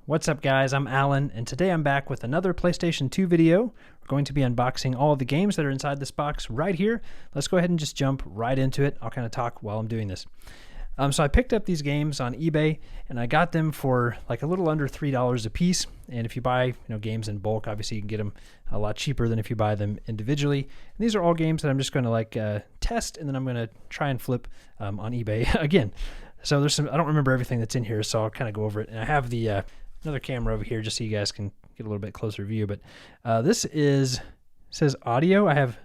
What's up guys, I'm Alan, and today I'm back with another PlayStation 2 video. We're going to be unboxing all of the games that are inside this box right here. Let's go ahead and just jump right into it. I'll kind of talk while I'm doing this. So I picked up these games on eBay, and I got them for like a little under $3 a piece. And if you buy games in bulk, obviously you can get them a lot cheaper than if you buy them individually. And these are all games that I'm just going to test, and then I'm going to try and flip on eBay again. So there's some, I don't remember everything that's in here, so I'll kind of go over it. And I have the another camera over here just so you guys can get a little bit closer view. But this says audio. I have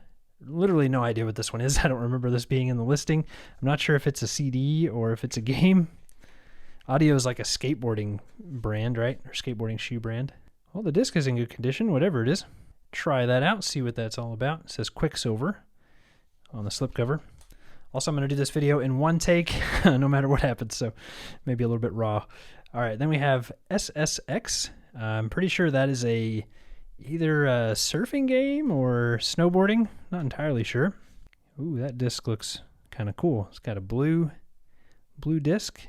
literally no idea what this one is. I don't remember this being in the listing. I'm not sure if it's a CD or if it's a game. Audio is like a skateboarding brand, right? Or skateboarding shoe brand. Well, the disc is in good condition, whatever it is. Try that out, see what that's all about. It says Quicksilver on the slipcover. Also, I'm going to do this video in one take, no matter what happens, so maybe a little bit raw. All right, then we have SSX. I'm pretty sure that is either a surfing game or snowboarding. Not entirely sure. Ooh, that disc looks kind of cool. It's got a blue disc.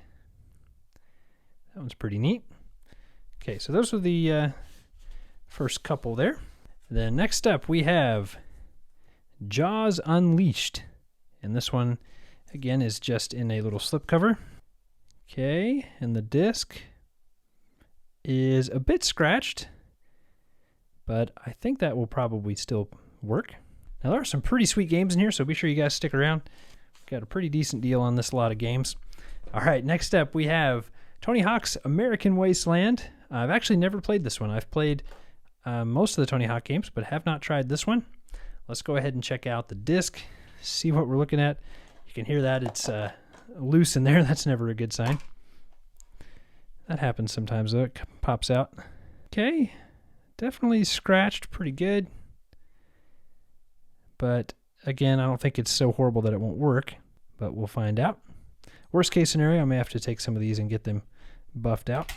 That one's pretty neat. Okay, so those are the first couple there. Then next up we have Jaws Unleashed. And this one, again, is just in a little slipcover. Okay, and the disc is a bit scratched, but I think that will probably still work. Now, there are some pretty sweet games in here, so be sure you guys stick around. Got a pretty decent deal on this lot of games. All right, next up we have Tony Hawk's American Wasteland. I've actually never played this one. I've played most of the Tony Hawk games, but have not tried this one. Let's go ahead and check out the disc, see what we're looking at. You can hear that it's loose in there. That's never a good sign. That happens sometimes though. It pops out. Okay, definitely scratched pretty good, but again, I don't think it's so horrible that it won't work, but we'll find out. Worst case scenario, I may have to take some of these and get them buffed out.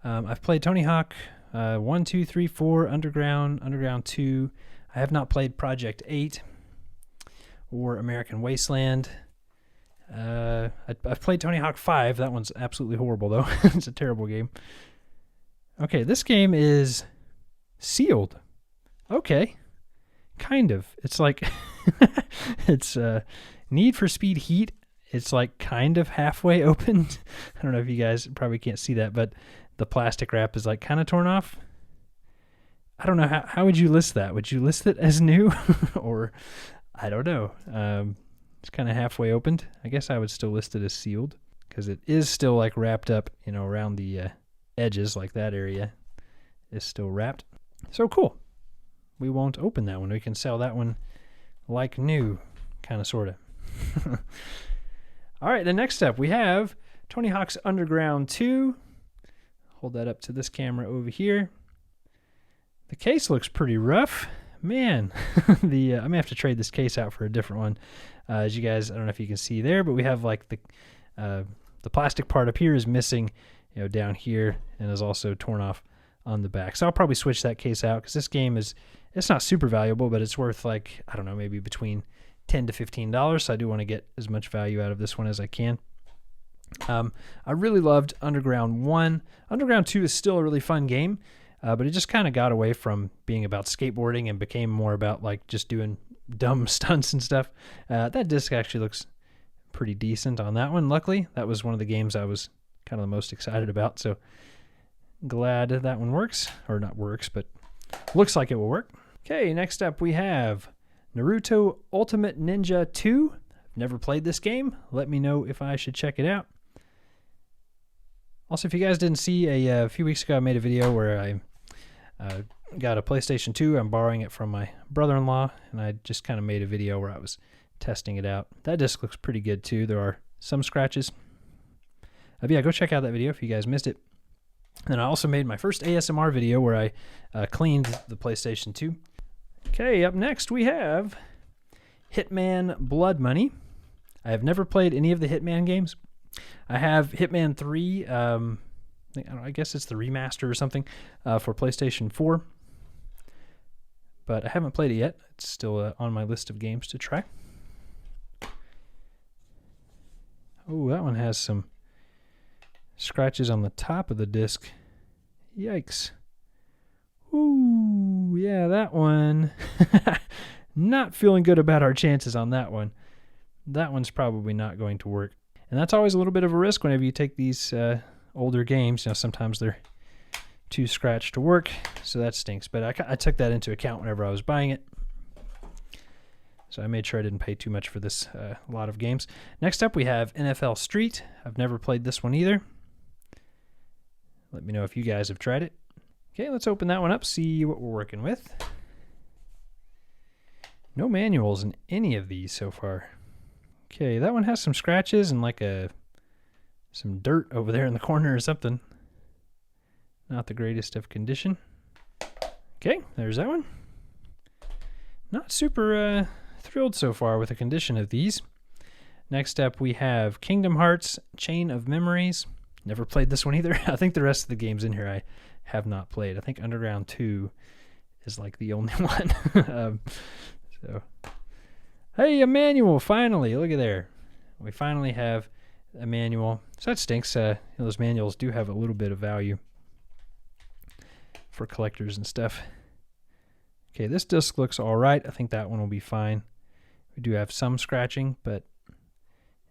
I've played Tony Hawk 1, 2, 3, 4, Underground 2. I have not played Project 8 or American Wasteland. I've played Tony Hawk 5. That one's absolutely horrible, though. It's a terrible game. Okay, this game is sealed. Okay, kind of. It's like it's Need for Speed Heat. It's like kind of halfway open. I don't know if you guys probably can't see that, but the plastic wrap is like kind of torn off. I don't know, how would you list that? Would you list it as new? Or, I don't know. It's kind of halfway opened. I guess I would still list it as sealed because it is still like wrapped up, around the edges, like that area is still wrapped. So cool. We won't open that one. We can sell that one like new, kind of, sort of. All right, the next up we have Tony Hawk's Underground 2. Hold that up to this camera over here. The case looks pretty rough. Man, I may have to trade this case out for a different one. As you guys, I don't know if you can see there, but we have like the plastic part up here is missing, down here, and is also torn off on the back. So I'll probably switch that case out because this game it's not super valuable, but it's worth like, I don't know, maybe between $10 to $15. So I do want to get as much value out of this one as I can. I really loved Underground 1. Underground 2 is still a really fun game. But it just kind of got away from being about skateboarding and became more about like just doing dumb stunts and stuff. That disc actually looks pretty decent on that one. Luckily, that was one of the games I was kind of the most excited about. So glad that one works, or not works, but looks like it will work. Okay, next up we have Naruto Ultimate Ninja 2. I've never played this game. Let me know if I should check it out. Also, if you guys didn't see, a few weeks ago I made a video where I got a PlayStation 2. I'm borrowing it from my brother-in-law, and I just kind of made a video where I was testing it out. That disc looks pretty good too. There are some scratches. But yeah, go check out that video if you guys missed it. And I also made my first ASMR video where I cleaned the PlayStation 2. Okay, up next we have Hitman Blood Money. I have never played any of the Hitman games. I have Hitman 3, I guess it's the remaster or something, for PlayStation 4. But I haven't played it yet. It's still on my list of games to try. Oh, that one has some scratches on the top of the disc. Yikes. Ooh, yeah, that one. Not feeling good about our chances on that one. That one's probably not going to work. And that's always a little bit of a risk whenever you take these older games. You know, sometimes they're too scratched to work, so that stinks. But I took that into account whenever I was buying it. So I made sure I didn't pay too much for this lot of games. Next up, we have NFL Street. I've never played this one either. Let me know if you guys have tried it. Okay, let's open that one up, see what we're working with. No manuals in any of these so far. Okay, that one has some scratches and like some dirt over there in the corner or something. Not the greatest of condition. Okay, there's that one. Not super thrilled so far with the condition of these. Next up, we have Kingdom Hearts Chain of Memories. Never played this one either. I think the rest of the games in here I have not played. I think Underground 2 is like the only one. So, hey, a manual, finally. Look at there. We finally have a manual. So that stinks. Those manuals do have a little bit of value for collectors and stuff. Okay, this disc looks all right. I think that one will be fine. We do have some scratching, but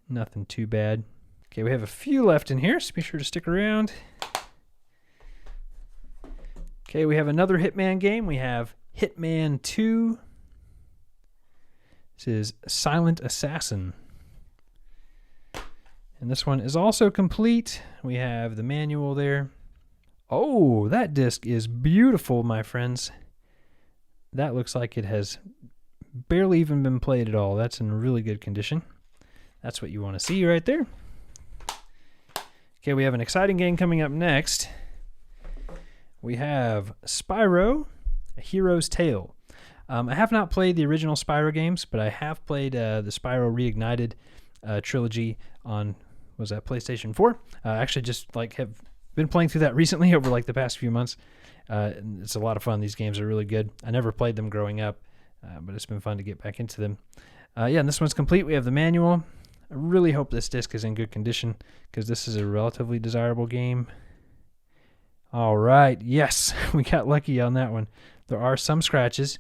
nothing too bad. Okay, we have a few left in here, so be sure to stick around. Okay, we have another Hitman game. We have Hitman 2. This is Silent Assassin. And this one is also complete. We have the manual there. Oh, that disc is beautiful, my friends. That looks like it has barely even been played at all. That's in really good condition. That's what you want to see right there. Okay, we have an exciting game coming up next. We have Spyro, A Hero's Tale. I have not played the original Spyro games, but I have played the Spyro Reignited trilogy on, was that PlayStation 4? Actually just like have been playing through that recently over like the past few months. It's a lot of fun. These games are really good. I never played them growing up, but it's been fun to get back into them. Yeah, and this one's complete. We have the manual. I really hope this disc is in good condition because this is a relatively desirable game. All right. Yes, we got lucky on that one. There are some scratches,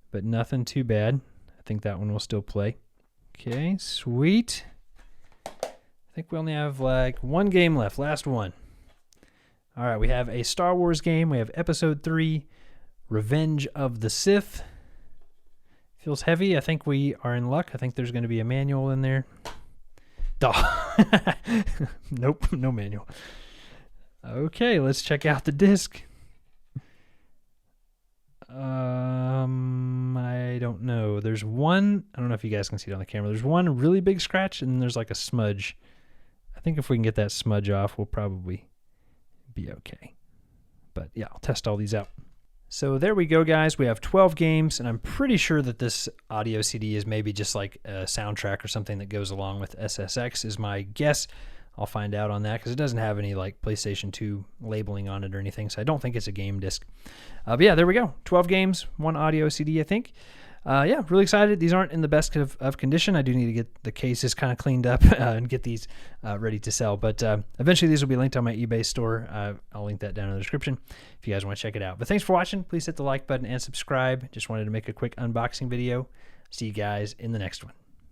but nothing too bad. I think that one will still play. Okay, sweet. I think we only have like one game left. Last one. All right, we have a Star Wars game. We have Episode 3, Revenge of the Sith. Feels heavy. I think we are in luck. I think there's going to be a manual in there. Nope, no manual. Okay, let's check out the disc. I don't know. There's one, I don't know if you guys can see it on the camera. There's one really big scratch and there's like a smudge. I think if we can get that smudge off, we'll probably be okay. But yeah, I'll test all these out. So there we go, guys. We have 12 games, and I'm pretty sure that this audio CD is maybe just like a soundtrack or something that goes along with SSX is my guess. I'll find out on that because it doesn't have any like PlayStation 2 labeling on it or anything, so I don't think it's a game disc. But yeah, there we go. 12 games, one audio CD, I think. Yeah, really excited. These aren't in the best of condition. I do need to get the cases kind of cleaned up and get these ready to sell. But eventually these will be linked on my eBay store. I'll link that down in the description if you guys want to check it out. But thanks for watching. Please hit the like button and subscribe. Just wanted to make a quick unboxing video. See you guys in the next one.